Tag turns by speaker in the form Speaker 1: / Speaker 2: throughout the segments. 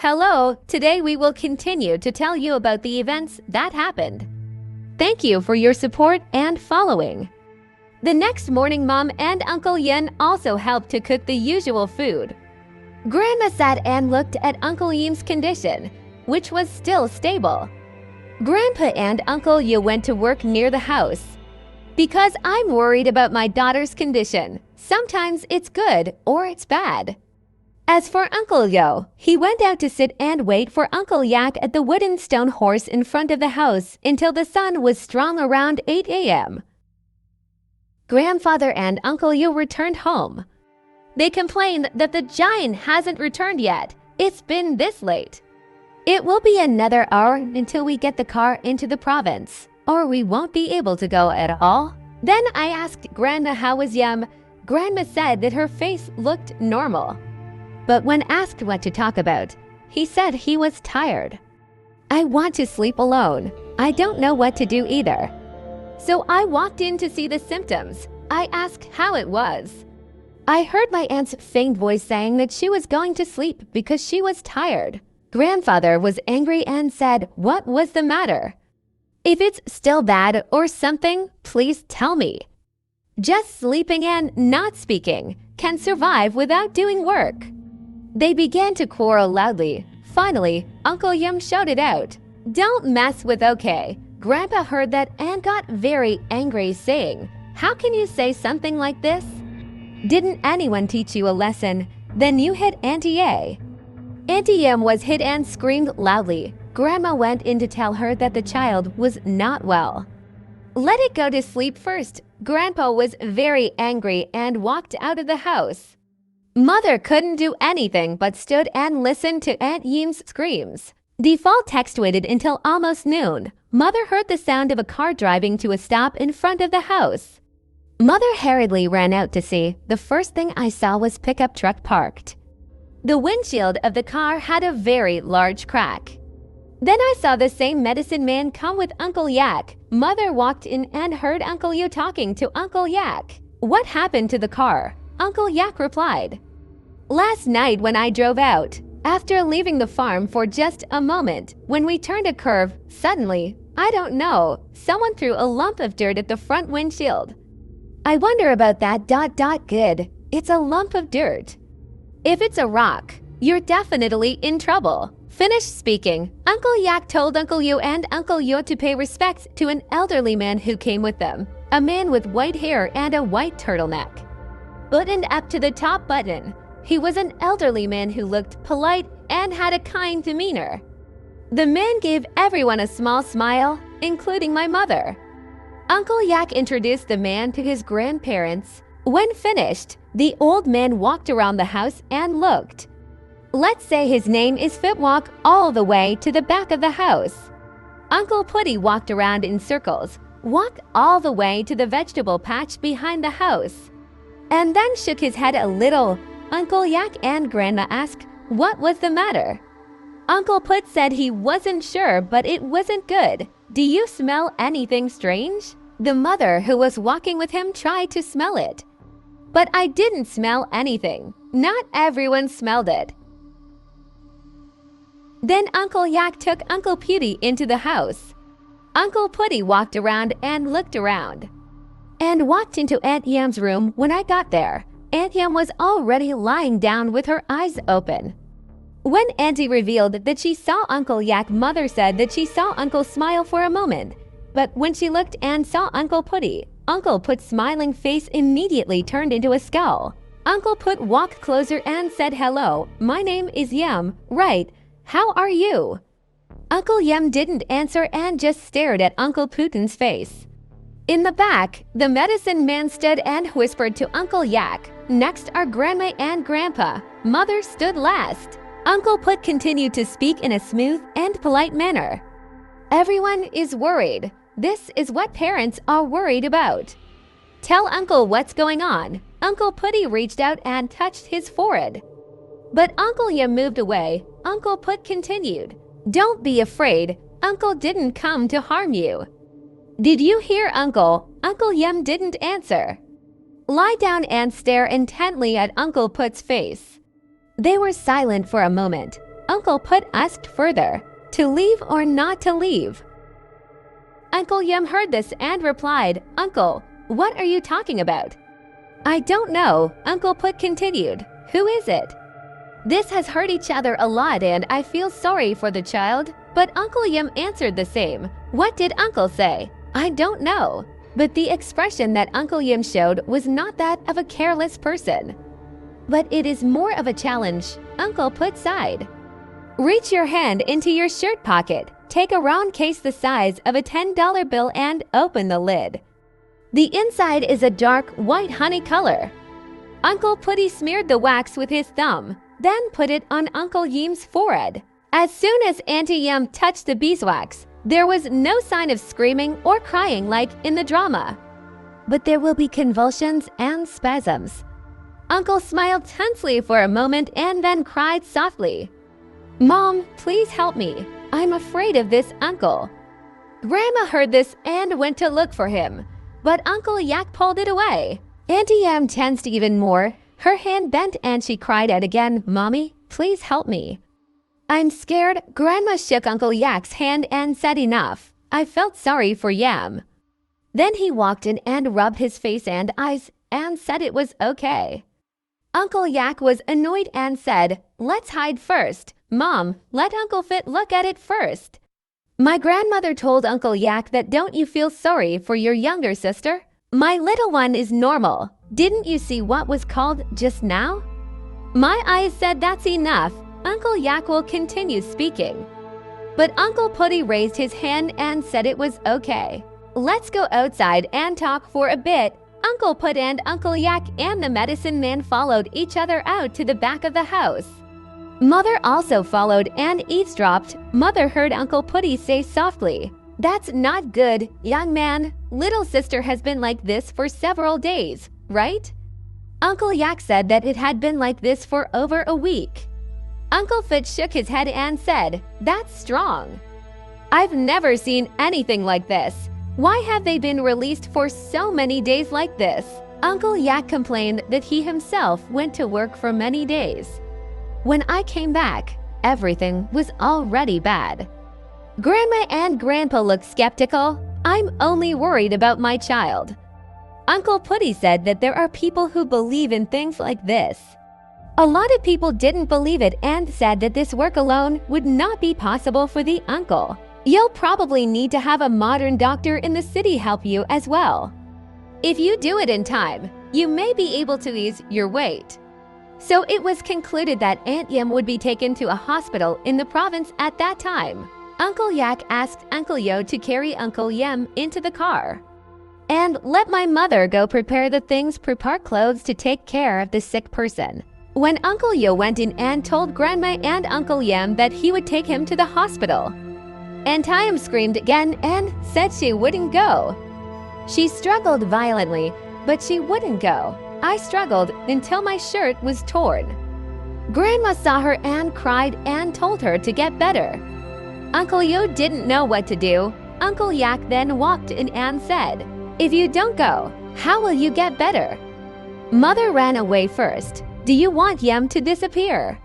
Speaker 1: Hello, today we will continue to tell you about the events that happened. Thank you for your support and following. The next morning, Mom and Uncle Yin also helped to cook the usual food. Grandma sat and looked at Uncle Yim's condition, which was still stable. Grandpa and Uncle Yu went to work near the house. Because I'm worried about my daughter's condition. Sometimes it's good or it's bad. As for Uncle Yo, he went out to sit and wait for Uncle Yak at the wooden stone horse in front of the house until the sun was strong around 8 a.m. Grandfather and Uncle Yo returned home. They complained that the giant hasn't returned yet. It's been this late. It will be another hour until we get the car into the province, or we won't be able to go at all. Then I asked Grandma how was Yum. Grandma said that her face looked normal. But when asked what to talk about, he said he was tired. I want to sleep alone. I don't know what to do either. So I walked in to see the symptoms. I asked how it was. I heard my aunt's faint voice saying that she was going to sleep because she was tired. Grandfather was angry and said, "What was the matter? If it's still bad or something, please tell me." Just sleeping and not speaking can survive without doing work. They began to quarrel loudly. Finally, Uncle Yum shouted out, "Don't mess with OK." Grandpa heard that and got very angry, saying, "How can you say something like this? Didn't anyone teach you a lesson? Then you hit Auntie A." Auntie Yum was hit and screamed loudly. Grandma went in to tell her that the child was not well. Let it go to sleep first. Grandpa was very angry and walked out of the house. Mother couldn't do anything but stood and listened to Aunt Yim's screams. Default text waited until almost noon. Mother heard the sound of a car driving to a stop in front of the house. Mother hurriedly ran out to see. The first thing I saw was pickup truck parked. The windshield of the car had a very large crack. Then I saw the same medicine man come with Uncle Yak. Mother walked in and heard Uncle Yu talking to Uncle Yak. "What happened to the car?" Uncle Yak replied. "Last night when I drove out, after leaving the farm for just a moment, when we turned a curve, suddenly, I don't know, someone threw a lump of dirt at the front windshield. I wonder about that. Good. It's a lump of dirt. If it's a rock, you're definitely in trouble." Finished speaking, Uncle Yak told Uncle Yu and Uncle Yo to pay respects to an elderly man who came with them, a man with white hair and a white turtleneck, buttoned up to the top button. He was an elderly man who looked polite and had a kind demeanor. The man gave everyone a small smile, including my mother. Uncle Yak introduced the man to his grandparents. When finished, the old man walked around the house and looked. Let's say his name is Fitwalk all the way to the back of the house. Uncle Putty walked around in circles, walked all the way to the vegetable patch behind the house, and then shook his head a little. Uncle Yak and Grandma asked what was the matter. Uncle Put said he wasn't sure, but it wasn't good. "Do you smell anything strange?" The mother who was walking with him tried to smell it. But I didn't smell anything. Not everyone smelled it. Then Uncle Yak took Uncle Putty into the house. Uncle Putty walked around and looked around, and walked into Aunt Yam's room. When I got there, Aunt Yam was already lying down with her eyes open. When Auntie revealed that she saw Uncle Yak, Mother said that she saw Uncle smile for a moment. But when she looked and saw Uncle Putty, Uncle Put's smiling face immediately turned into a scowl. Uncle Put walked closer and said, "Hello, my name is Yam, right? How are you?" Uncle Yam didn't answer and just stared at Uncle Putin's face. In the back, the medicine man stood and whispered to Uncle Yak. Next are Grandma and Grandpa. Mother stood last. Uncle Put continued to speak in a smooth and polite manner. "Everyone is worried. This is what parents are worried about. Tell Uncle what's going on." Uncle Putty reached out and touched his forehead. But Uncle Yam moved away. Uncle Put continued. "Don't be afraid. Uncle didn't come to harm you." "Did you hear Uncle?" Uncle Yam didn't answer. Lie down and stare intently at Uncle Put's face. They were silent for a moment. Uncle Put asked further, to leave or not to leave? Uncle Yum heard this and replied, Uncle, what are you talking about? I don't know, Uncle Put continued. Who is it? This has hurt each other a lot and I feel sorry for the child. But Uncle Yum answered the same. What did Uncle say? I don't know. But the expression that Uncle Yum showed was not that of a careless person. But it is more of a challenge, Uncle Put sighed. Reach your hand into your shirt pocket, take a round case the size of a $10 bill and open the lid. The inside is a dark white honey color. Uncle Putty smeared the wax with his thumb, then put it on Uncle Yum's forehead. As soon as Auntie Yum touched the beeswax, there was no sign of screaming or crying like in the drama. But there will be convulsions and spasms. Uncle smiled tensely for a moment and then cried softly. Mom, please help me. I'm afraid of this uncle. Grandma heard this and went to look for him, but Uncle Yak pulled it away. Auntie Yum tensed even more. Her hand bent and she cried out again, Mommy, please help me. I'm scared. Grandma shook Uncle Yak's hand and said enough. I felt sorry for Yam. Then he walked in and rubbed his face and eyes and said it was okay. Uncle Yak was annoyed and said, let's hide first. Mom, let Uncle Fit look at it first. My grandmother told Uncle Yak that don't you feel sorry for your younger sister? My little one is normal. Didn't you see what was called just now? My eyes said that's enough. Uncle Yak will continue speaking. But Uncle Putty raised his hand and said it was okay. Let's go outside and talk for a bit. Uncle Put and Uncle Yak and the medicine man followed each other out to the back of the house. Mother also followed and eavesdropped. Mother heard Uncle Putty say softly, That's not good, young man. Little sister has been like this for several days, right? Uncle Yak said that it had been like this for over a week. Uncle Fit shook his head and said, That's strong. I've never seen anything like this. Why have they been released for so many days like this? Uncle Yak complained that he himself went to work for many days. When I came back, everything was already bad. Grandma and Grandpa looked skeptical. I'm only worried about my child. Uncle Putty said that there are people who believe in things like this. A lot of people didn't believe it and said that this work alone would not be possible for the uncle. You'll probably need to have a modern doctor in the city help you as well. If you do it in time, you may be able to ease your weight. So it was concluded that Aunt Yum would be taken to a hospital in the province at that time. Uncle Yak asked Uncle Yo to carry Uncle Yum into the car. And let my mother go prepare the things, prepare clothes to take care of the sick person. When Uncle Yo went in and told Grandma and Uncle Yum that he would take him to the hospital, Aunt Yum screamed again and said she wouldn't go. She struggled violently, but she wouldn't go. I struggled until my shirt was torn. Grandma saw her and cried and told her to get better. Uncle Yo didn't know what to do. Uncle Yak then walked in and said, If you don't go, how will you get better? Mother ran away first. Do you want Yum to disappear?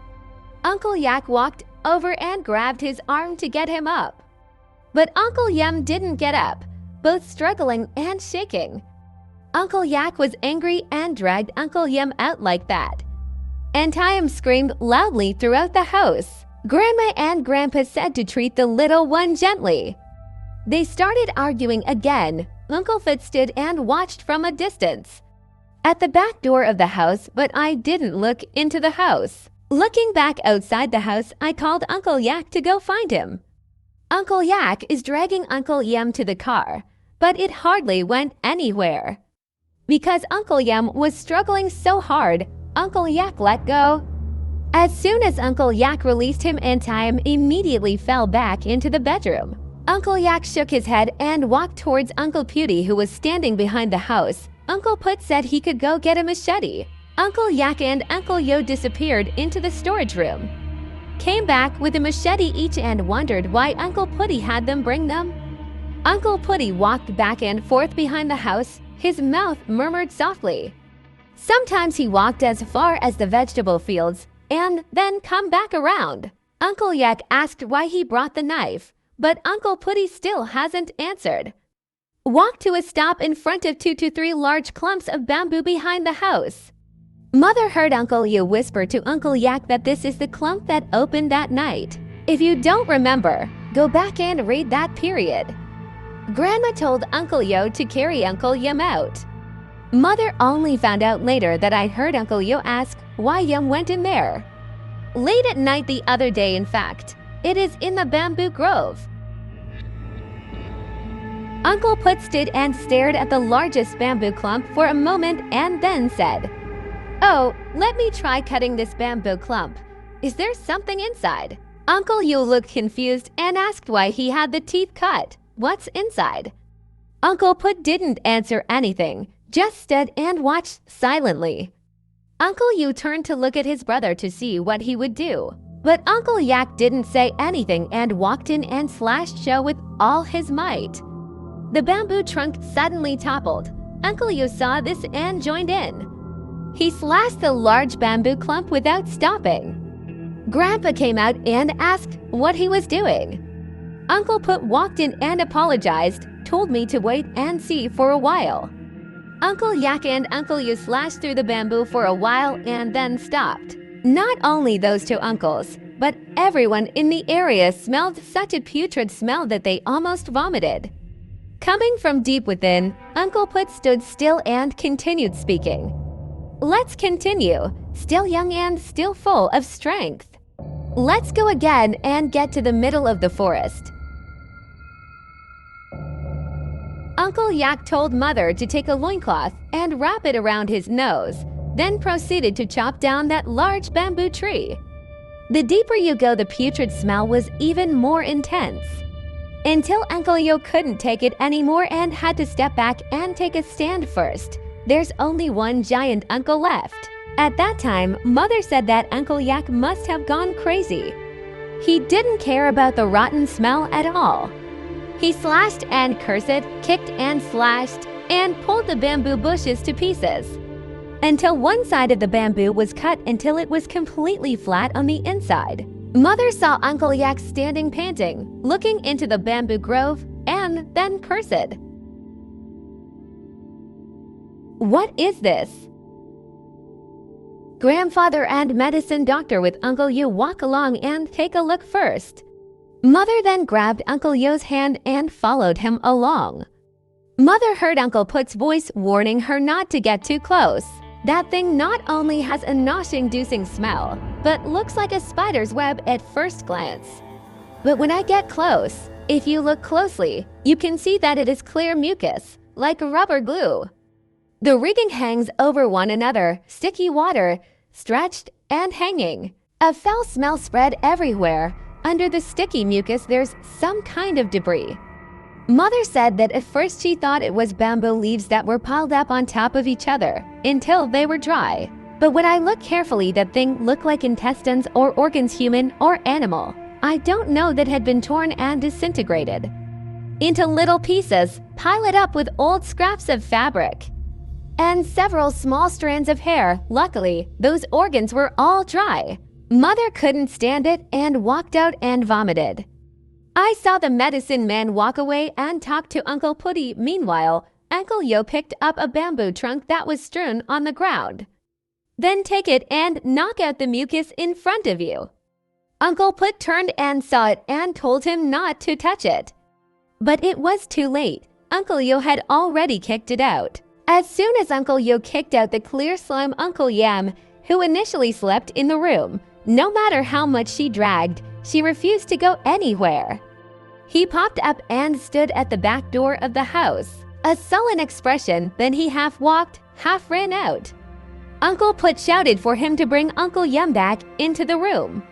Speaker 1: Uncle Yak walked over and grabbed his arm to get him up. But Uncle Yum didn't get up, both struggling and shaking. Uncle Yak was angry and dragged Uncle Yum out like that. Aunt Yum screamed loudly throughout the house. Grandma and Grandpa said to treat the little one gently. They started arguing again. Uncle Fitz stood and watched from a distance at the back door of the house, but I didn't look into the house. Looking back outside the house, I called Uncle Yak to go find him. Uncle Yak is dragging Uncle Yum to the car, but it hardly went anywhere. Because Uncle Yum was struggling so hard, Uncle Yak let go. As soon as Uncle Yak released him, Aunt Yum immediately fell back into the bedroom. Uncle Yak shook his head and walked towards Uncle Pewty, who was standing behind the house. Uncle Put said he could go get a machete. Uncle Yak and Uncle Yo disappeared into the storage room, came back with a machete each and wondered why Uncle Putty had them bring them. Uncle Putty walked back and forth behind the house. His mouth murmured softly. Sometimes he walked as far as the vegetable fields and then come back around. Uncle Yak asked why he brought the knife, but Uncle Putty still hasn't answered. Walk to a stop in front of 2 to 3 large clumps of bamboo behind the house. Mother heard Uncle Yu whisper to Uncle Yak that this is the clump that opened that night. If you don't remember, go back and read that period. Grandma told Uncle Yo to carry Uncle Yum out. Mother only found out later that I heard Uncle Yo ask why Yum went in there. Late at night the other day, in fact. It is in the bamboo grove. Uncle Put stood and stared at the largest bamboo clump for a moment and then said, "Oh, let me try cutting this bamboo clump. Is there something inside?" Uncle Yu looked confused and asked why he had the teeth cut. What's inside? Uncle Put didn't answer anything, just stood and watched silently. Uncle Yu turned to look at his brother to see what he would do. But Uncle Yak didn't say anything and walked in and slashed Joe with all his might. The bamboo trunk suddenly toppled. Uncle Yu saw this and joined in. He slashed the large bamboo clump without stopping. Grandpa came out and asked what he was doing. Uncle Put walked in and apologized, told me to wait and see for a while. Uncle Yak and Uncle Yu slashed through the bamboo for a while and then stopped. Not only those two uncles, but everyone in the area smelled such a putrid smell that they almost vomited. Coming from deep within, Uncle Put stood still and continued speaking. Let's continue, still young and still full of strength. Let's go again and get to the middle of the forest. Uncle Yak told Mother to take a loincloth and wrap it around his nose, then proceeded to chop down that large bamboo tree. The deeper you go, the putrid smell was even more intense. Until Uncle Yo couldn't take it anymore and had to step back and take a stand first. There's only one giant uncle left. At that time, Mother said that Uncle Yak must have gone crazy. He didn't care about the rotten smell at all. He slashed and cursed, kicked and slashed, and pulled the bamboo bushes to pieces, until one side of the bamboo was cut until it was completely flat on the inside. Mother saw Uncle Yak standing panting, looking into the bamboo grove, and then cursed. What is this? Grandfather and medicine doctor with Uncle Yu walk along and take a look first. Mother then grabbed Uncle Yo's hand and followed him along. Mother heard Uncle Put's voice warning her not to get too close. That thing not only has a nausea-inducing smell, but looks like a spider's web at first glance. But when I get close, if you look closely, you can see that it is clear mucus, like rubber glue. The rigging hangs over one another, sticky water, stretched and hanging. A foul smell spread everywhere. Under the sticky mucus, there's some kind of debris. Mother said that at first she thought it was bamboo leaves that were piled up on top of each other until they were dry. But when I looked carefully, that thing looked like intestines or organs, human or animal. I don't know, that had been torn and disintegrated into little pieces, piled up with old scraps of fabric and several small strands of hair. Luckily, those organs were all dry. Mother couldn't stand it and walked out and vomited. I saw the medicine man walk away and talk to Uncle Putty. Meanwhile, Uncle Yo picked up a bamboo trunk that was strewn on the ground. Then take it and knock out the mucus in front of you. Uncle Put turned and saw it and told him not to touch it. But it was too late. Uncle Yo had already kicked it out. As soon as Uncle Yo kicked out the clear slime, Uncle Yam, who initially slept in the room, no matter how much she dragged, she refused to go anywhere. He popped up and stood at the back door of the house, a sullen expression. Then he half walked, half ran out. Uncle Put shouted for him to bring Uncle Yum back into the room.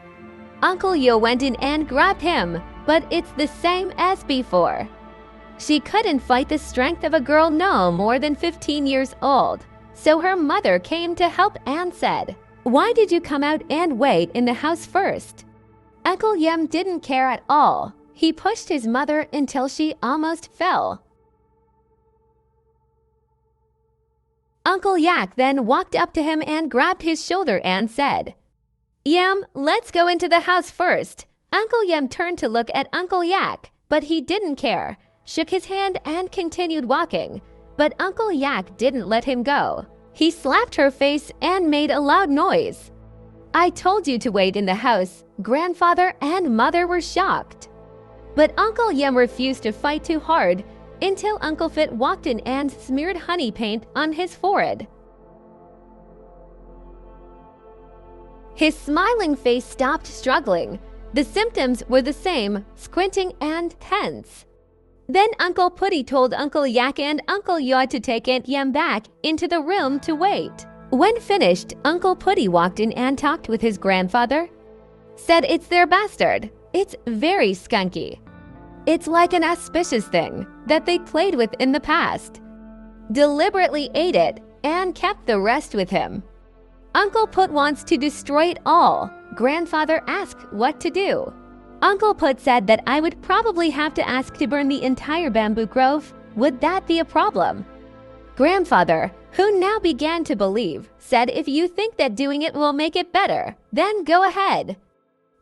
Speaker 1: Uncle Yo went in and grabbed him, but it's the same as before. She couldn't fight the strength of a girl no more than 15 years old, so her mother came to help and said, "Why did you come out and wait in the house first?" Uncle Yum didn't care at all. He pushed his mother until she almost fell. Uncle Yak then walked up to him and grabbed his shoulder and said, Yam, let's go into the house first. Uncle Yam turned to look at Uncle Yak, but he didn't care, shook his hand and continued walking. But Uncle Yak didn't let him go. He slapped her face and made a loud noise. I told you to wait in the house. Grandfather and mother were shocked. But Uncle Yam refused to fight too hard until Uncle Fit walked in and smeared honey paint on his forehead. His smiling face stopped struggling. The symptoms were the same, squinting and tense. Then Uncle Putty told Uncle Yak and Uncle Yaw to take Aunt Yam back into the room to wait. When finished, Uncle Putty walked in and talked with his grandfather. Said it's their bastard. It's very skunky. It's like an auspicious thing that they played with in the past. Deliberately ate it and kept the rest with him. Uncle Put wants to destroy it all. Grandfather asked what to do. Uncle Put said that I would probably have to ask to burn the entire bamboo grove. Would that be a problem? Grandfather, who now began to believe, said if you think that doing it will make it better, then go ahead.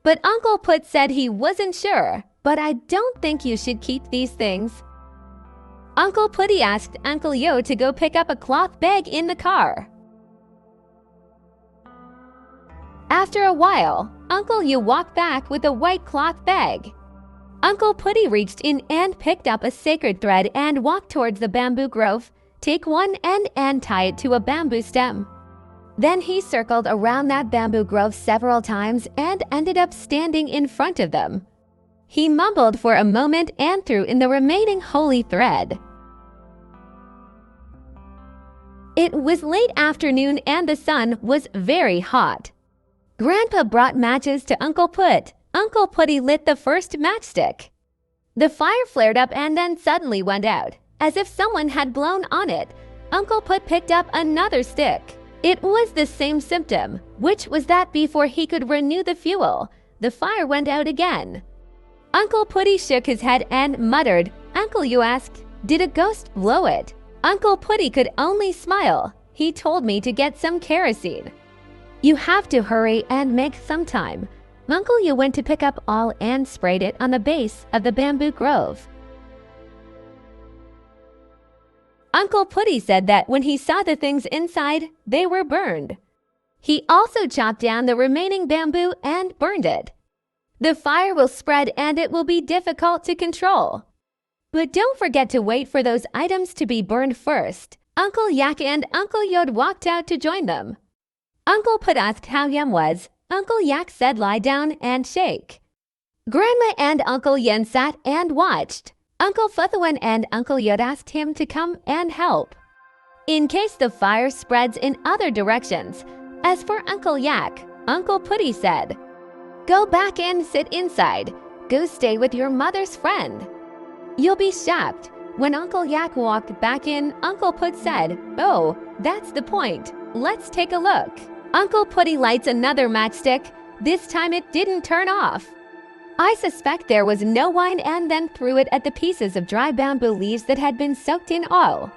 Speaker 1: But Uncle Put said he wasn't sure, but I don't think you should keep these things. Uncle Putty asked Uncle Yo to go pick up a cloth bag in the car. After a while, Uncle Yo walked back with a white cloth bag. Uncle Putty reached in and picked up a sacred thread and walked towards the bamboo grove, take one end and tie it to a bamboo stem. Then he circled around that bamboo grove several times and ended up standing in front of them. He mumbled for a moment and threw in the remaining holy thread. It was late afternoon and the sun was very hot. Grandpa brought matches to Uncle Put. Uncle Putty lit the first matchstick. The fire flared up and then suddenly went out, as if someone had blown on it. Uncle Put picked up another stick. It was the same symptom, which was that before he could renew the fuel, the fire went out again. Uncle Putty shook his head and muttered. Uncle Yo asked, did a ghost blow it? Uncle Putty could only smile. He told me to get some kerosene. You have to hurry and make some time. Uncle Yo went to pick up all and sprayed it on the base of the bamboo grove. Uncle Putty said that when he saw the things inside, they were burned. He also chopped down the remaining bamboo and burned it. The fire will spread and it will be difficult to control. But don't forget to wait for those items to be burned first. Uncle Yak and Uncle Yod walked out to join them. Uncle Put asked how Yam was. Uncle Yak said lie down and shake. Grandma and Uncle Yen sat and watched. Uncle Futhuan and Uncle Yod asked him to come and help, in case the fire spreads in other directions. As for Uncle Yak, Uncle Putty said, go back and sit inside. Go stay with your mother's friend. You'll be shocked. When Uncle Yak walked back in, Uncle Put said, oh, that's the point. Let's take a look. Uncle Putty lights another matchstick. This time it didn't turn off. I suspect there was no wine and then threw it at the pieces of dry bamboo leaves that had been soaked in oil.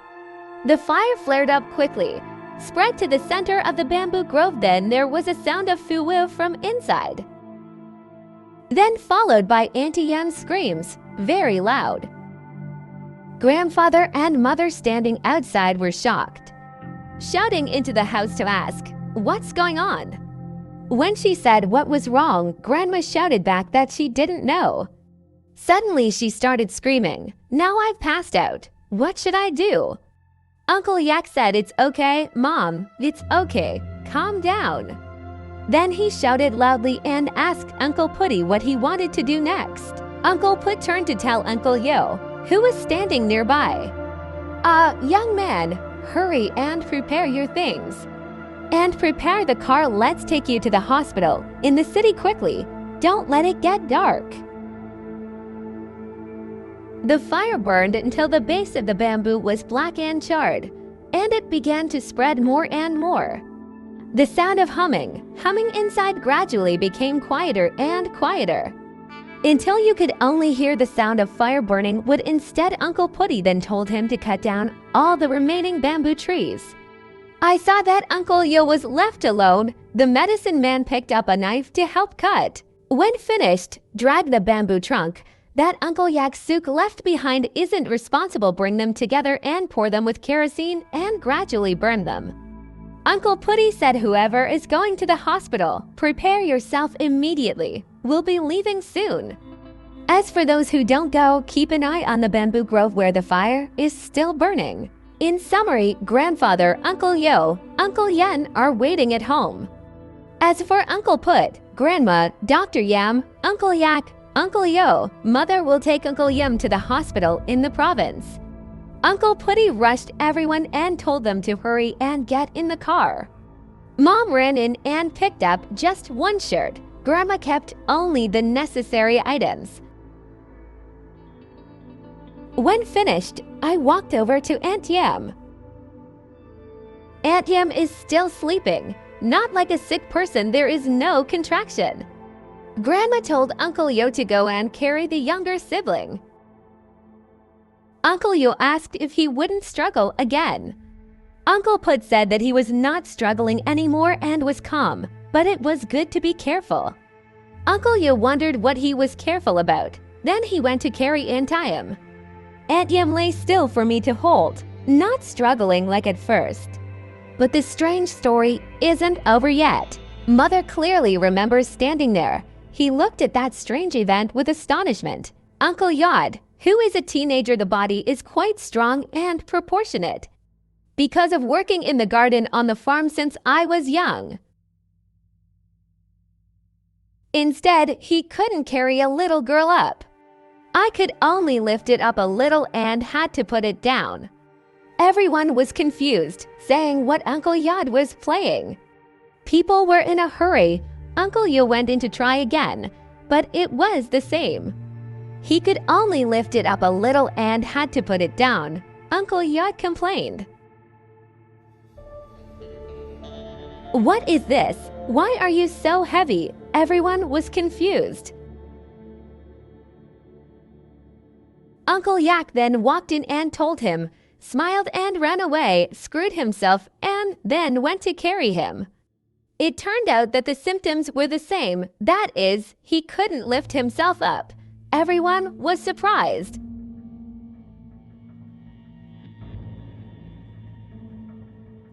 Speaker 1: The fire flared up quickly, spread to the center of the bamboo grove. Then there was a sound of foo-woo from inside. Then followed by Auntie Yam's screams, very loud. Grandfather and mother standing outside were shocked, shouting into the house to ask, what's going on? When she said what was wrong, Grandma shouted back that she didn't know. Suddenly she started screaming, now I've passed out. What should I do? Uncle Yak said, it's okay, Mom, it's okay, calm down. Then he shouted loudly and asked Uncle Putty what he wanted to do next. Uncle Put turned to tell Uncle Yo, who was standing nearby. Young man, hurry and prepare your things. And prepare the car. Let's take you to the hospital in the city quickly. Don't let it get dark. The fire burned until the base of the bamboo was black and charred, and it began to spread more and more. The sound of humming inside gradually became quieter and quieter, until you could only hear the sound of fire burning. Would instead, Uncle Putty then told him to cut down all the remaining bamboo trees. I saw that Uncle Yo was left alone. The medicine man picked up a knife to help cut. When finished, drag the bamboo trunk that Uncle Yak Suk left behind isn't responsible. Bring them together and pour them with kerosene and gradually burn them. Uncle Putty said whoever is going to the hospital, prepare yourself immediately. We'll be leaving soon. As for those who don't go, keep an eye on the bamboo grove where the fire is still burning. In summary, Grandfather, Uncle Yo, Uncle Yen are waiting at home. As for Uncle Put, Grandma, Dr. Yam, Uncle Yak, Uncle Yo, Mother will take Uncle Yam to the hospital in the province. Uncle Putty rushed everyone and told them to hurry and get in the car. Mom ran in and picked up just one shirt. Grandma kept only the necessary items. When finished, I walked over to Aunt Yam. Aunt Yam is still sleeping. Not like a sick person, there is no contraction. Grandma told Uncle Yo to go and carry the younger sibling. Uncle Yo asked if he wouldn't struggle again. Uncle Put said that he was not struggling anymore and was calm, but it was good to be careful. Uncle Yo wondered what he was careful about. Then he went to carry Aunt Yam. Aunt Yam lay still for me to hold, not struggling like at first. But the strange story isn't over yet. Mother clearly remembers standing there. He looked at that strange event with astonishment. Uncle Yod, who is a teenager, the body is quite strong and proportionate, because of working in the garden on the farm since I was young. Instead, he couldn't carry a little girl up. I could only lift it up a little and had to put it down. Everyone was confused, saying what Uncle Yod was playing. People were in a hurry. Uncle Yo went in to try again, but it was the same. He could only lift it up a little and had to put it down. Uncle Yod complained. What is this? Why are you so heavy? Everyone was confused. Uncle Yak then walked in and told him, smiled and ran away, screwed himself, and then went to carry him. It turned out that the symptoms were the same. That is, he couldn't lift himself up. Everyone was surprised.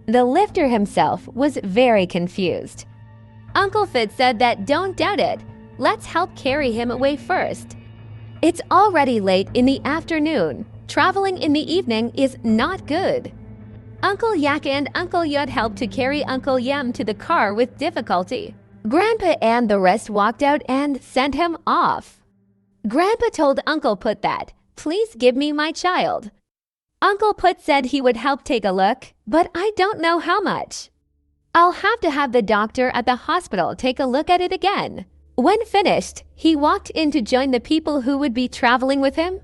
Speaker 1: The lifter himself was very confused. Uncle Fit said that don't doubt it. Let's help carry him away first. It's already late in the afternoon. Traveling in the evening is not good. Uncle Yak and Uncle Yod helped to carry Uncle Yam to the car with difficulty. Grandpa and the rest walked out and sent him off. Grandpa told Uncle Put that, please give me my child. Uncle Put said he would help take a look, but I don't know how much. I'll have to have the doctor at the hospital take a look at it again. When finished, he walked in to join the people who would be traveling with him.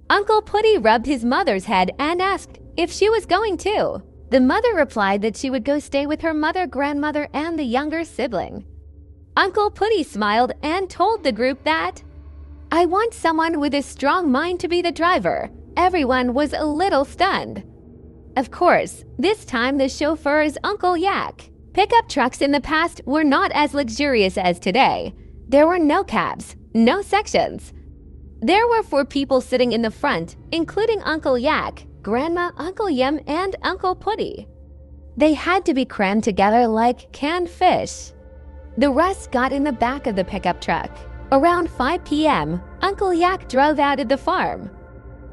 Speaker 1: Uncle Putty rubbed his mother's head and asked if she was going too. The mother replied that she would go stay with her mother, grandmother, and the younger sibling. Uncle Putty smiled and told the group that, I want someone with a strong mind to be the driver. Everyone was a little stunned. Of course, this time the chauffeur is Uncle Yak. Pickup trucks in the past were not as luxurious as today. There were no cabs, no sections. There were 4 people sitting in the front, including Uncle Yak, Grandma, Uncle Yem, and Uncle Putty. They had to be crammed together like canned fish. The rest got in the back of the pickup truck. Around 5 p.m., Uncle Yak drove out of the farm.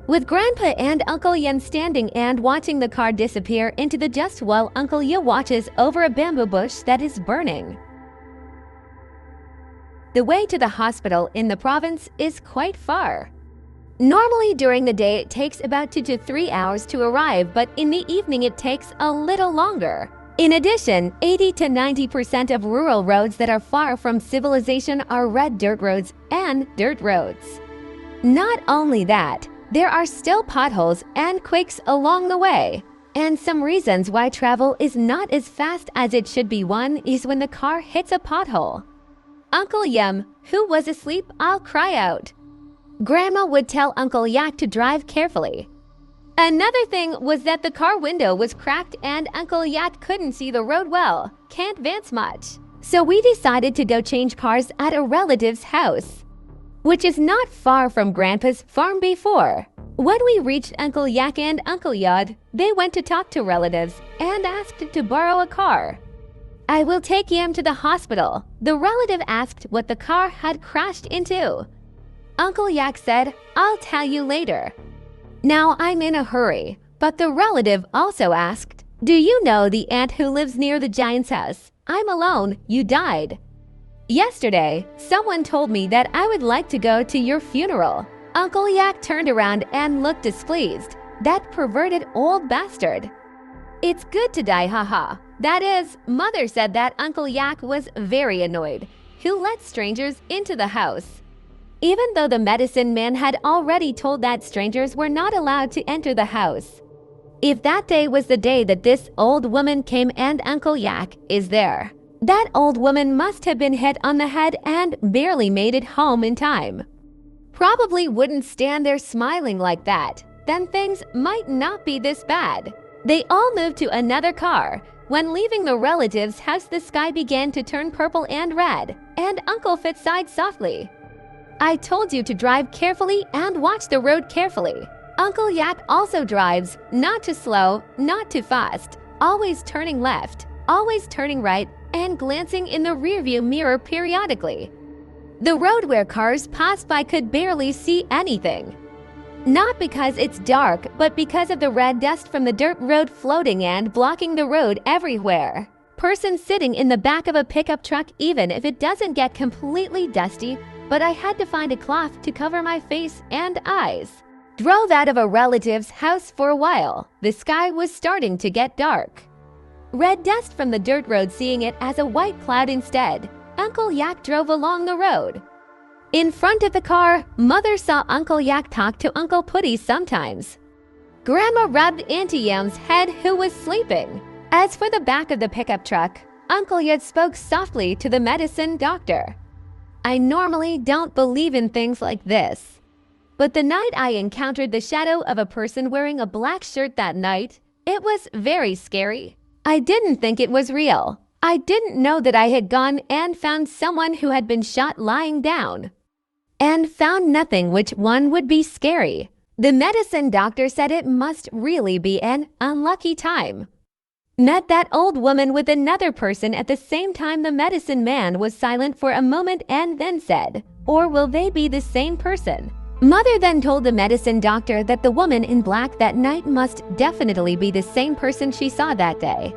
Speaker 1: With Grandpa and Uncle Yen standing and watching the car disappear into the dust while Uncle Yo watches over a bamboo bush that is burning. The way to the hospital in the province is quite far. Normally during the day it takes about 2 to 3 hours to arrive, but in the evening it takes a little longer. In addition, 80 to 90% of rural roads that are far from civilization are red dirt roads and dirt roads. Not only that, there are still potholes and quakes along the way. And some reasons why travel is not as fast as it should be. One is when the car hits a pothole. Uncle Yem, who was asleep, I'll cry out. Grandma would tell Uncle Yak to drive carefully. Another thing was that the car window was cracked and Uncle Yak couldn't see the road well, can't advance much. So we decided to go change cars at a relative's house, which is not far from Grandpa's farm before. When we reached Uncle Yak and Uncle Yod, they went to talk to relatives and asked to borrow a car. "I will take Yam to the hospital." The relative asked what the car had crashed into. Uncle Yak said, "I'll tell you later." Now I'm in a hurry, but the relative also asked, "Do you know the aunt who lives near the giant's house? I'm alone, you died. Yesterday, someone told me that I would like to go to your funeral." Uncle Yak turned around and looked displeased. That perverted old bastard. "It's good to die, haha." That is, Mother said that Uncle Yak was very annoyed. Who let strangers into the house? Even though the medicine man had already told that strangers were not allowed to enter the house. If that day was the day that this old woman came and Uncle Yak is there, that old woman must have been hit on the head and barely made it home in time. Probably wouldn't stand there smiling like that. Then things might not be this bad. They all moved to another car. When leaving the relative's house, the sky began to turn purple and red, and Uncle Fitz sighed softly. "I told you to drive carefully and watch the road carefully." Uncle Yak also drives, not too slow, not too fast, always turning left, always turning right, and glancing in the rearview mirror periodically. The road where cars passed by could barely see anything. Not because it's dark, but because of the red dust from the dirt road floating and blocking the road everywhere. Person sitting in the back of a pickup truck, even if it doesn't get completely dusty, but I had to find a cloth to cover my face and eyes. Drove out of a relative's house for a while. The sky was starting to get dark. Red dust from the dirt road, seeing it as a white cloud instead. Uncle Yak drove along the road. In front of the car, Mother saw Uncle Yak talk to Uncle Putty sometimes. Grandma rubbed Auntie Yam's head, who was sleeping. As for the back of the pickup truck, Uncle Yod spoke softly to the medicine doctor. I normally don't believe in things like this, but the night I encountered the shadow of a person wearing a black shirt that night, it was very scary. I didn't think it was real. I didn't know that I had gone and found someone who had been shot lying down, and found nothing which one would be scary. The medicine doctor said it must really be an unlucky time. Met that old woman with another person at the same time. The medicine man was silent for a moment and then said, "Or will they be the same person?" Mother then told the medicine doctor that the woman in black that night must definitely be the same person she saw that day.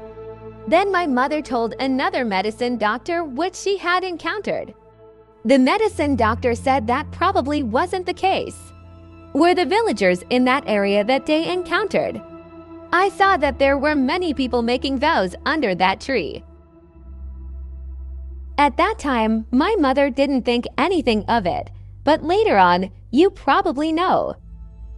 Speaker 1: Then my mother told another medicine doctor which she had encountered. The medicine doctor said that probably wasn't the case. Were the villagers in that area that day encountered? I saw that there were many people making vows under that tree. At that time, my mother didn't think anything of it, but later on, you probably know.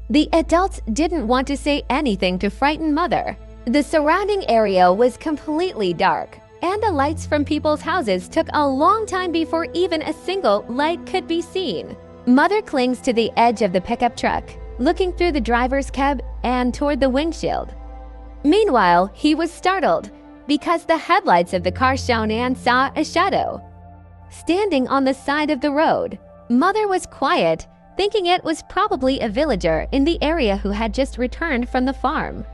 Speaker 1: The adults didn't want to say anything to frighten Mother. The surrounding area was completely dark, and the lights from people's houses took a long time before even a single light could be seen. Mother clings to the edge of the pickup truck, looking through the driver's cab and toward the windshield. Meanwhile, he was startled because the headlights of the car shone and saw a shadow standing on the side of the road. Mother was quiet, thinking it was probably a villager in the area who had just returned from the farm.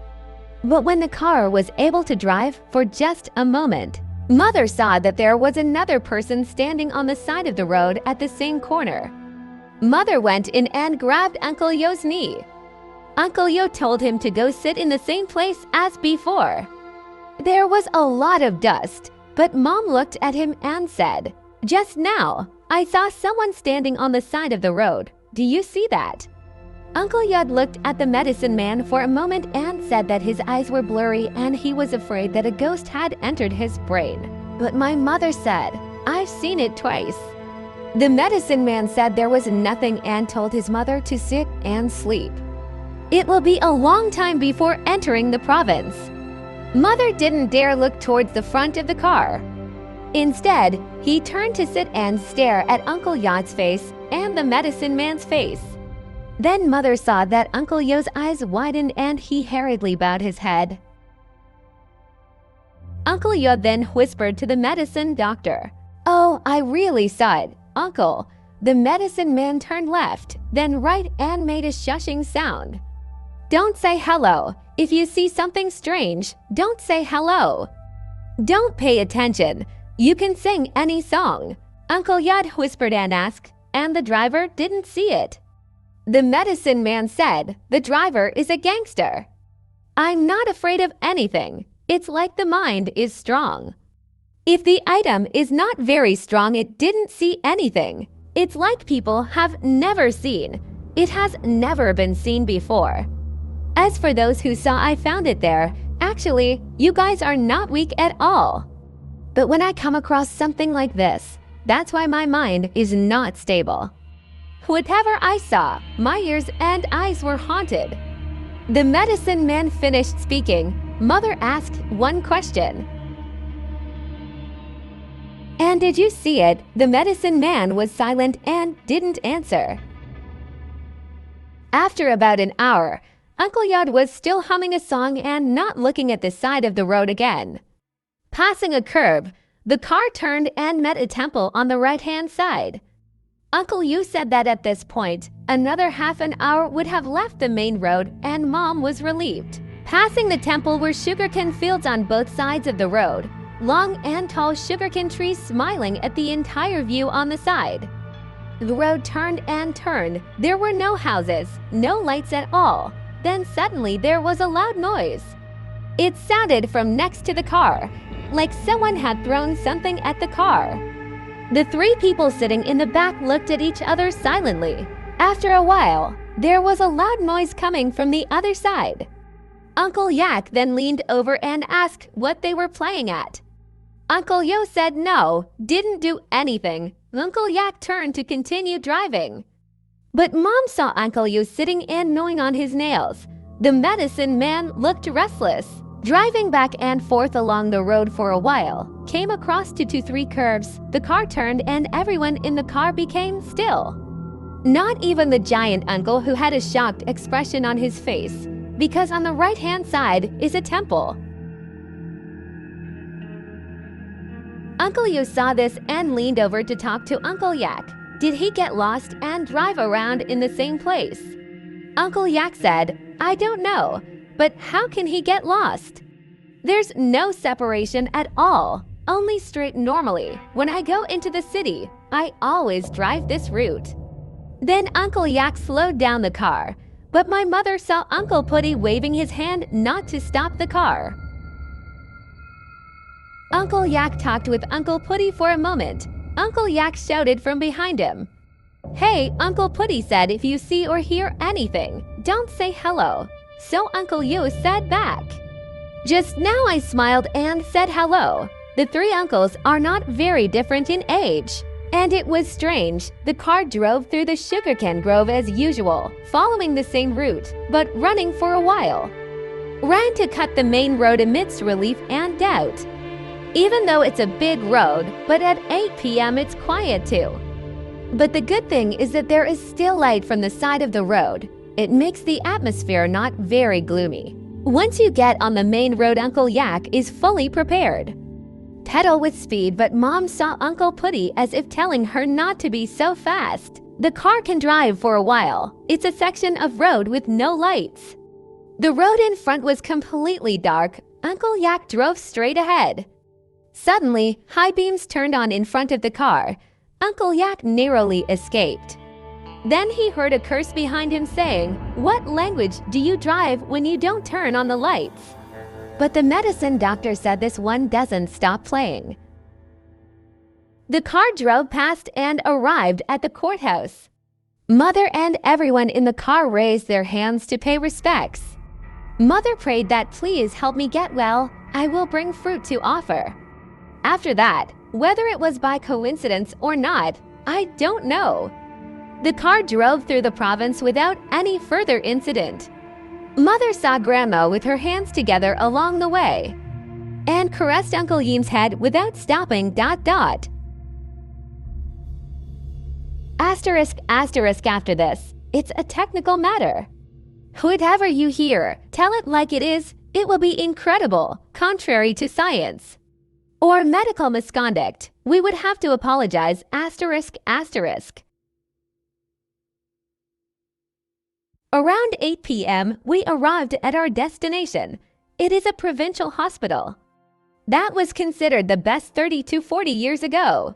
Speaker 1: But when the car was able to drive for just a moment, Mother saw that there was another person standing on the side of the road at the same corner. Mother went in and grabbed Uncle Yo's knee. Uncle Yo told him to go sit in the same place as before. There was a lot of dust, but Mom looked at him and said, "Just now, I saw someone standing on the side of the road. Do you see that?" Uncle Yod looked at the medicine man for a moment and said that his eyes were blurry and he was afraid that a ghost had entered his brain. But my mother said, "I've seen it twice." The medicine man said there was nothing and told his mother to sit and sleep. It will be a long time before entering the province. Mother didn't dare look towards the front of the car. Instead, he turned to sit and stare at Uncle Yod's face and the medicine man's face. Then Mother saw that Uncle Yo's eyes widened and he hurriedly bowed his head. Uncle Yo then whispered to the medicine doctor, "Oh, I really saw it, Uncle." The medicine man turned left, then right and made a shushing sound. "Don't say hello. If you see something strange, don't say hello. Don't pay attention. You can sing any song," Uncle Yod whispered and asked, and the driver didn't see it. The medicine man said, "The driver is a gangster." "I'm not afraid of anything. It's like the mind is strong. If the item is not very strong, it didn't see anything. It's like people have never seen. It has never been seen before. As for those who saw I found it there, actually, you guys are not weak at all. But when I come across something like this, that's why my mind is not stable. Whatever I saw, my ears and eyes were haunted." The medicine man finished speaking. Mother asked one question. "And did you see it?" The medicine man was silent and didn't answer. After about an hour, Uncle Yod was still humming a song and not looking at the side of the road again. Passing a curb, the car turned and met a temple on the right-hand side. Uncle Yu said that at this point, another half an hour would have left the main road and Mom was relieved. Passing the temple were sugarcane fields on both sides of the road, long and tall sugarcane trees smiling at the entire view on the side. The road turned and turned. There were no houses, no lights at all. Then suddenly there was a loud noise. It sounded from next to the car, like someone had thrown something at the car. The three people sitting in the back looked at each other silently. After a while, there was a loud noise coming from the other side. Uncle Yak then leaned over and asked what they were playing at. Uncle Yo said no, didn't do anything. Uncle Yak turned to continue driving. But Mom saw Uncle Yo sitting and gnawing on his nails. The medicine man looked restless. Driving back and forth along the road for a while, came across 2 to 3 curves. The car turned and everyone in the car became still. Not even the giant uncle, who had a shocked expression on his face, because on the right-hand side is a temple. Uncle Yo saw this and leaned over to talk to Uncle Yak. Did he get lost and drive around in the same place? Uncle Yak said, "I don't know. But how can he get lost? There's no separation at all, only straight normally. When I go into the city, I always drive this route." Then Uncle Yak slowed down the car, but my mother saw Uncle Putty waving his hand not to stop the car. Uncle Yak talked with Uncle Putty for a moment. Uncle Yak shouted from behind him, "Hey," Uncle Putty said, "if you see or hear anything, don't say hello." So Uncle Yu said back. Just now I smiled and said hello. The 3 uncles are not very different in age. And it was strange. The car drove through the sugarcane grove as usual, following the same route, but running for a while. Ran to cut the main road amidst relief and doubt. Even though it's a big road, but at 8 p.m. it's quiet too. But the good thing is that there is still light from the side of the road. It makes the atmosphere not very gloomy. Once you get on the main road, Uncle Yak is fully prepared. Pedal with speed, but Mom saw Uncle Putty as if telling her not to be so fast. The car can drive for a while. It's a section of road with no lights. The road in front was completely dark. Uncle Yak drove straight ahead. Suddenly, high beams turned on in front of the car. Uncle Yak narrowly escaped. Then he heard a curse behind him saying, "What language do you drive when you don't turn on the lights?" But the medicine doctor said this one doesn't stop playing. The car drove past and arrived at the courthouse. Mother and everyone in the car raised their hands to pay respects. Mother prayed that, "Please help me get well. I will bring fruit to offer." After that, whether it was by coincidence or not, I don't know. The car drove through the province without any further incident. Mother saw Grandma with her hands together along the way and caressed Uncle Yim's head without stopping. Asterisk after this. It's a technical matter. Whatever you hear, tell it like it is. It will be incredible, contrary to science. Or medical misconduct. We would have to apologize, asterisk, asterisk. Around 8 p.m., we arrived at our destination. It is a provincial hospital. That was considered the best 30 to 40 years ago.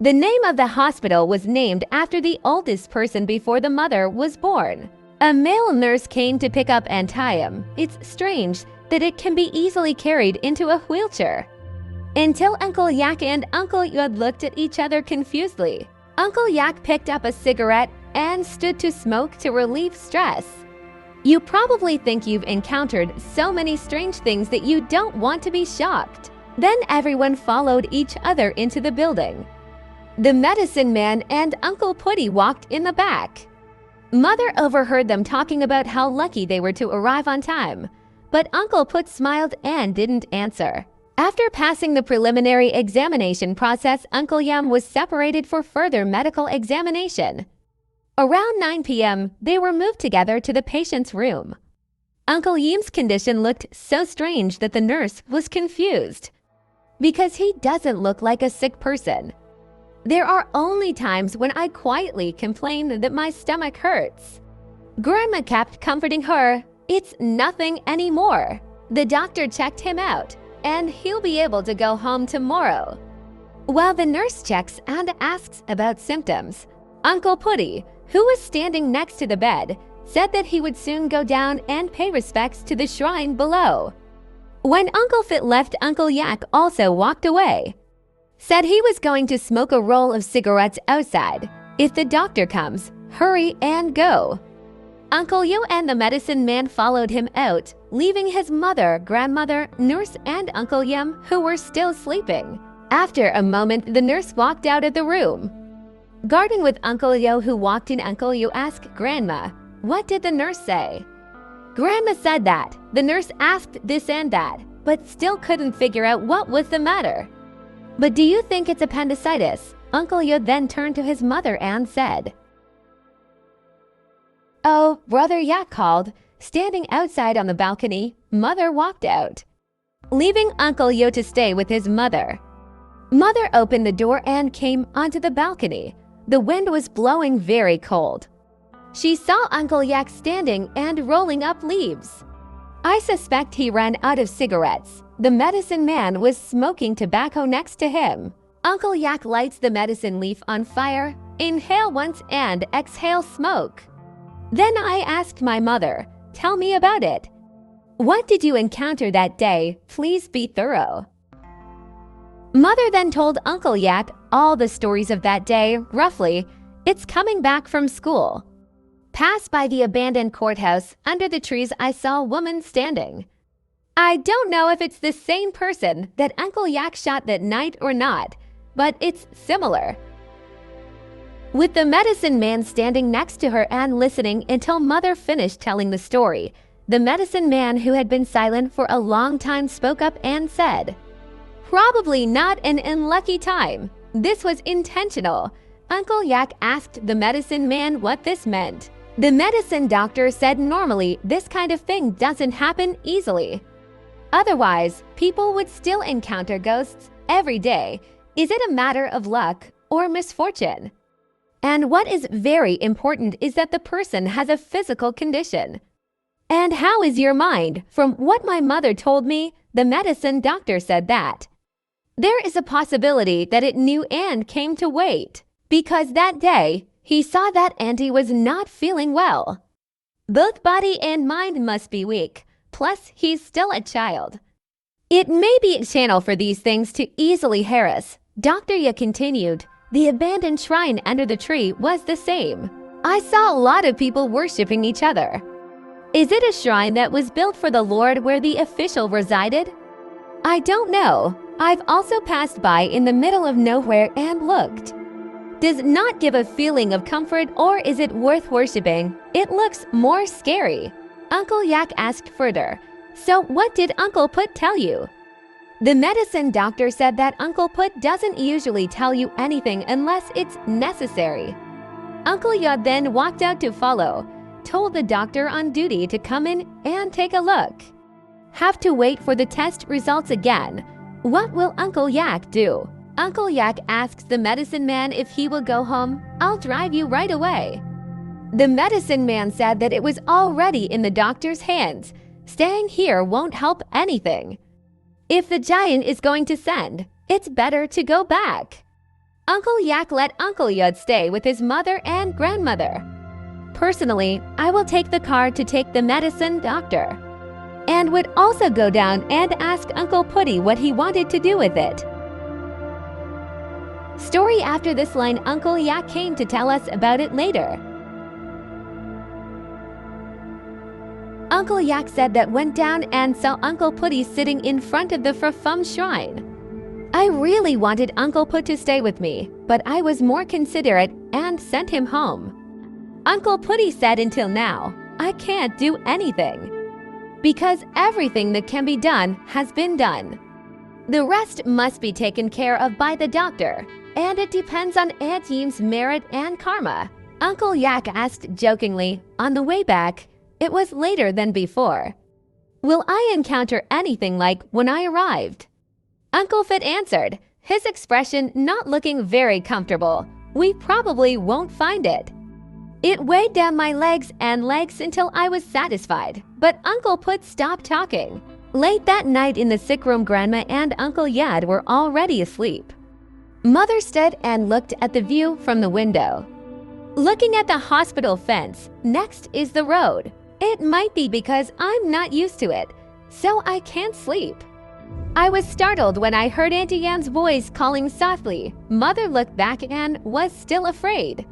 Speaker 1: The name of the hospital was named after the oldest person before the mother was born. A male nurse came to pick up and tie him. It's strange that it can be easily carried into a wheelchair. Until Uncle Yak and Uncle Yod looked at each other confusedly. Uncle Yak picked up a cigarette and stood to smoke to relieve stress. You probably think you've encountered so many strange things that you don't want to be shocked. Then everyone followed each other into the building. The medicine man and Uncle Putty walked in the back. Mother overheard them talking about how lucky they were to arrive on time, but Uncle Put smiled and didn't answer. After passing the preliminary examination process, Uncle Yam was separated for further medical examination. Around 9 p.m., they were moved together to the patient's room. Uncle Yim's condition looked so strange that the nurse was confused, because he doesn't look like a sick person. There are only times when I quietly complain that my stomach hurts. Grandma kept comforting her, "It's nothing anymore." The doctor checked him out, and he'll be able to go home tomorrow. While the nurse checks and asks about symptoms, Uncle Putty, who was standing next to the bed, said that he would soon go down and pay respects to the shrine below. When Uncle Fit left, Uncle Yak also walked away. Said he was going to smoke a roll of cigarettes outside. If the doctor comes, hurry and go. Uncle Yo and the medicine man followed him out, leaving his mother, grandmother, nurse, and Uncle Yim, who were still sleeping. After a moment, the nurse walked out of the room. Guarding with Uncle Yo, who walked in, Uncle Yo asked Grandma, "What did the nurse say?" Grandma said that. The nurse asked this and that, but still couldn't figure out what was the matter. "But do you think it's appendicitis?" Uncle Yo then turned to his mother and said. "Oh," Brother Yak called. Standing outside on the balcony, Mother walked out, leaving Uncle Yo to stay with his mother. Mother opened the door and came onto the balcony. The wind was blowing very cold. She saw Uncle Yak standing and rolling up leaves. I suspect he ran out of cigarettes. The medicine man was smoking tobacco next to him. Uncle Yak lights the medicine leaf on fire, inhale once and exhale smoke. Then I asked my mother, "Tell me about it. What did you encounter that day? Please be thorough." Mother then told Uncle Yak all the stories of that day, roughly. It's coming back from school. Passed by the abandoned courthouse. Under the trees, I saw a woman standing. I don't know if it's the same person that Uncle Yak shot that night or not, but it's similar. With the medicine man standing next to her and listening until Mother finished telling the story, the medicine man, who had been silent for a long time, spoke up and said, "Probably not an unlucky time. This was intentional." Uncle Yak asked the medicine man what this meant. The medicine doctor said normally this kind of thing doesn't happen easily. Otherwise, people would still encounter ghosts every day. Is it a matter of luck or misfortune? And what is very important is that the person has a physical condition. And how is your mind? From what my mother told me, the medicine doctor said that there is a possibility that it knew and came to wait, because that day he saw that Auntie was not feeling well. Both body and mind must be weak, plus he's still a child. It may be a channel for these things to easily harass. Dr. Ya continued. The abandoned shrine under the tree was the same. I saw a lot of people worshipping each other. Is it a shrine that was built for the Lord where the official resided? I don't know. I've also passed by in the middle of nowhere and looked. Does not give a feeling of comfort, or is it worth worshipping? It looks more scary. Uncle Yak asked further, "So what did Uncle Put tell you?" The medicine doctor said that Uncle Put doesn't usually tell you anything unless it's necessary. Uncle Yod then walked out to follow, told the doctor on duty to come in and take a look. Have to wait for the test results again. What will Uncle Yak do? Uncle Yak asks the medicine man if he will go home. I'll drive you right away. The medicine man said that it was already in the doctor's hands. Staying here won't help anything. If the giant is going to send, it's better to go back. Uncle Yak let Uncle Yod stay with his mother and grandmother. Personally, I will take the car to take the medicine doctor, and would also go down and ask Uncle Putty what he wanted to do with it. Story after this line, Uncle Yak came to tell us about it later. Uncle Yak said that went down and saw Uncle Putty sitting in front of the Frafum shrine. I really wanted Uncle Put to stay with me, but I was more considerate and sent him home. Uncle Putty said until now, I can't do anything, because everything that can be done has been done. The rest must be taken care of by the doctor, and it depends on Aunt Yeem's merit and karma. Uncle Yak asked jokingly on the way back. It was later than before. Will I encounter anything like when I arrived? Uncle Fit answered, his expression not looking very comfortable. We probably won't find it. It weighed down my legs until I was satisfied, but Uncle Put stopped talking. Late that night in the sick room, Grandma and Uncle Yad were already asleep. Mother stood and looked at the view from the window. Looking at the hospital fence, next is the road. It might be because I'm not used to it, so I can't sleep. I was startled when I heard Auntie Yam's voice calling softly. Mother looked back and was still afraid.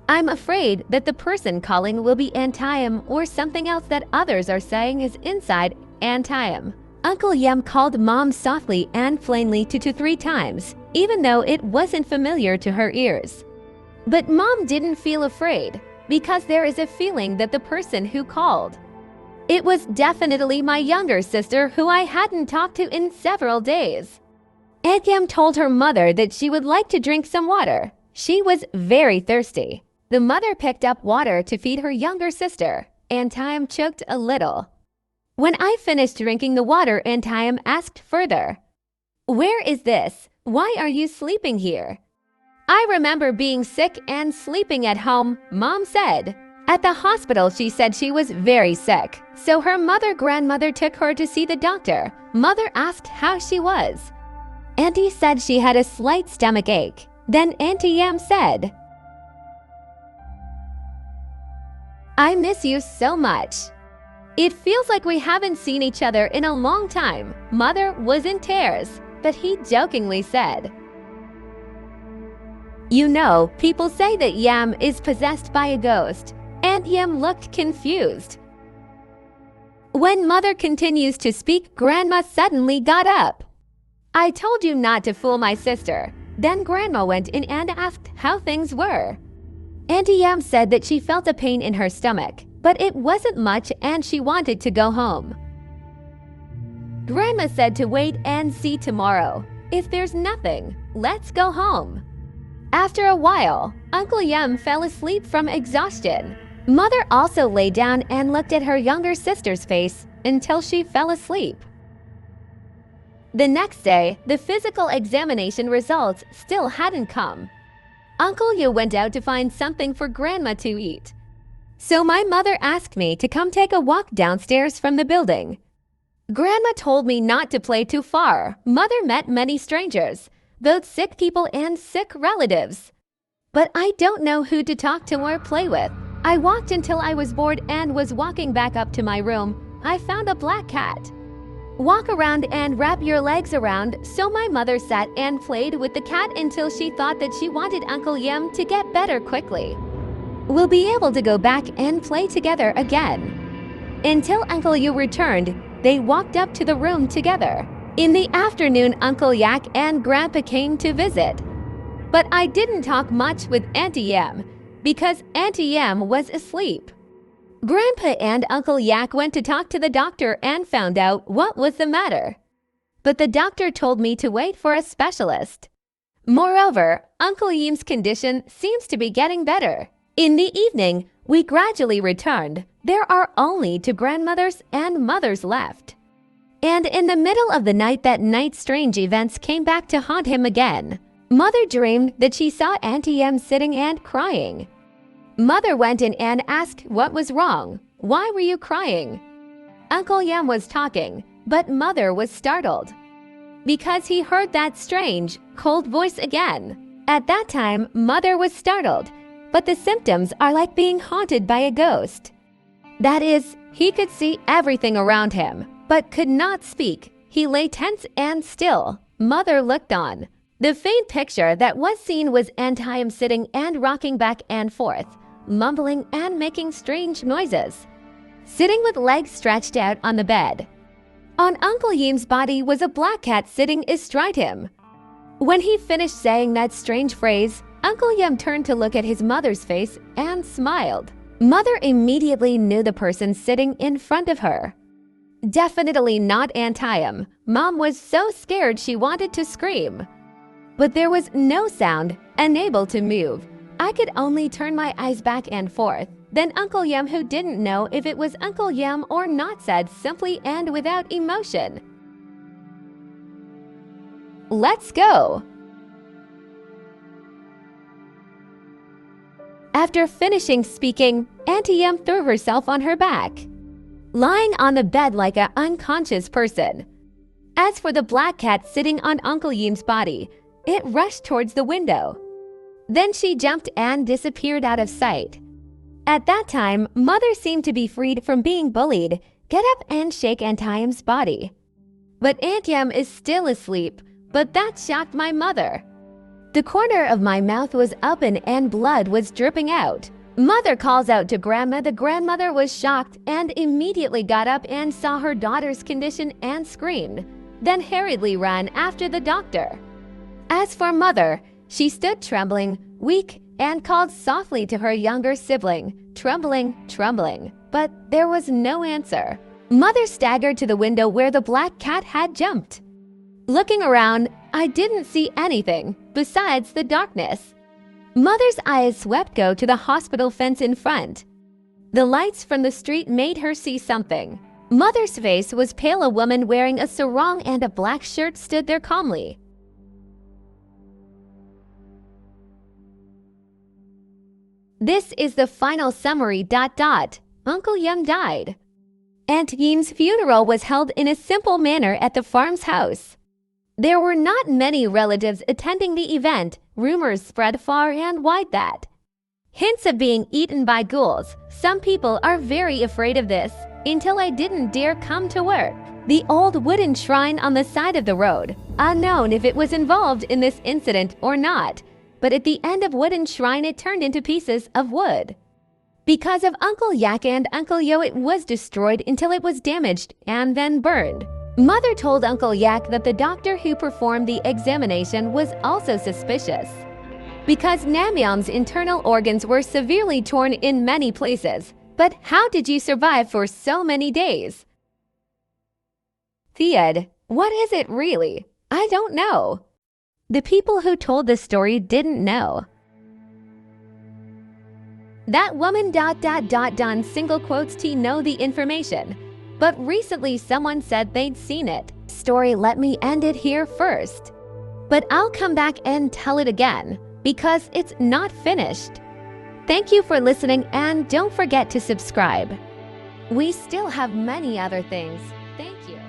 Speaker 1: I'm afraid that the person calling will be Antiem or something else that others are saying is inside Antiem. Uncle Yam called Mom softly and plainly 2 to 3 times, even though it wasn't familiar to her ears. But Mom didn't feel afraid, because there is a feeling that the person who called. It was definitely my younger sister who I hadn't talked to in several days. Aunt Yam told her mother that she would like to drink some water. She was very thirsty. The mother picked up water to feed her younger sister. Antiem choked a little. When I finished drinking the water, Antiem asked further, "Where is this? Why are you sleeping here?" I remember being sick and sleeping at home, Mom said. At the hospital, she said she was very sick, so her grandmother took her to see the doctor. Mother asked how she was. Auntie said she had a slight stomach ache. Then Auntie Yam said, I miss you so much. It feels like we haven't seen each other in a long time. Mother was in tears, but he jokingly said, You know, people say that Yam is possessed by a ghost. Aunt Yam looked confused. When Mother continues to speak, Grandma suddenly got up. I told you not to fool my sister. Then Grandma went in and asked how things were. Auntie Yam said that she felt a pain in her stomach, but it wasn't much and she wanted to go home. Grandma said to wait and see tomorrow. If there's nothing, let's go home. After a while, Uncle Yam fell asleep from exhaustion. Mother also lay down and looked at her younger sister's face until she fell asleep. The next day, the physical examination results still hadn't come. Uncle Yu went out to find something for Grandma to eat. So my mother asked me to come take a walk downstairs from the building. Grandma told me not to play too far. Mother met many strangers, both sick people and sick relatives. But I don't know who to talk to or play with. I walked until I was bored and was walking back up to my room. I found a black cat. Walk around and wrap your legs around, so my mother sat and played with the cat until she thought that she wanted Uncle Yam to get better quickly. We'll be able to go back and play together again. Until Uncle Yu returned, they walked up to the room together. In the afternoon, Uncle Yak and Grandpa came to visit. But I didn't talk much with Auntie Yam, because Auntie Yam was asleep. Grandpa and Uncle Yak went to talk to the doctor and found out what was the matter. But the doctor told me to wait for a specialist. Moreover, Uncle Yim's condition seems to be getting better. In the evening, we gradually returned. There are only two grandmothers and mothers left. And in the middle of the night that night, strange events came back to haunt him again. Mother dreamed that she saw Auntie Em sitting and crying. Mother went in and asked what was wrong. Why were you crying? Uncle Yam was talking, but Mother was startled because he heard that strange, cold voice again. At that time, Mother was startled, but the symptoms are like being haunted by a ghost. That is, he could see everything around him, but could not speak. He lay tense and still. Mother looked on. The faint picture that was seen was Auntie Em sitting and rocking back and forth, mumbling and making strange noises, sitting with legs stretched out on the bed. On Uncle Yim's body was a black cat sitting astride him. When he finished saying that strange phrase, Uncle Yim turned to look at his mother's face and smiled. Mother immediately knew the person sitting in front of her. Definitely not Auntie Em. Mom was so scared she wanted to scream. But there was no sound, unable to move. I could only turn my eyes back and forth. Then Uncle Yam, who didn't know if it was Uncle Yam or not, said simply and without emotion, "Let's go." After finishing speaking, Auntie Yam threw herself on her back, lying on the bed like an unconscious person. As for the black cat sitting on Uncle Yim's body, it rushed towards the window. Then she jumped and disappeared out of sight. At that time, Mother seemed to be freed from being bullied. Get up and shake Auntie Em's body. But Auntie Em is still asleep, but that shocked my mother. The corner of my mouth was open and blood was dripping out. Mother calls out to Grandma. The grandmother was shocked and immediately got up and saw her daughter's condition and screamed, then hurriedly ran after the doctor. As for Mother, she stood trembling, weak, and called softly to her younger sibling, trembling, but there was no answer. Mother staggered to the window where the black cat had jumped. Looking around, I didn't see anything besides the darkness. Mother's eyes swept go to the hospital fence in front. The lights from the street made her see something. Mother's face was pale. A woman wearing a sarong and a black shirt stood there calmly. This is the final summary. Uncle Yim died. Aunt Yim's funeral was held in a simple manner at the farm's house. There were not many relatives attending the event. Rumors spread far and wide that hints of being eaten by ghouls. Some people are very afraid of this, until I didn't dare come to work. The old wooden shrine on the side of the road, unknown if it was involved in this incident or not, but at the end of wooden shrine it turned into pieces of wood. Because of Uncle Yak and Uncle Yo, it was destroyed until it was damaged and then burned. Mother told Uncle Yak that the doctor who performed the examination was also suspicious, because Namyam's internal organs were severely torn in many places. But how did you survive for so many days? Theod, what is it really? I don't know. The people who told the story didn't know. That woman ... done single quotes to know the information. But recently someone said they'd seen it. Story, let me end it here first. But I'll come back and tell it again, because it's not finished. Thank you for listening and don't forget to subscribe. We still have many other things. Thank you.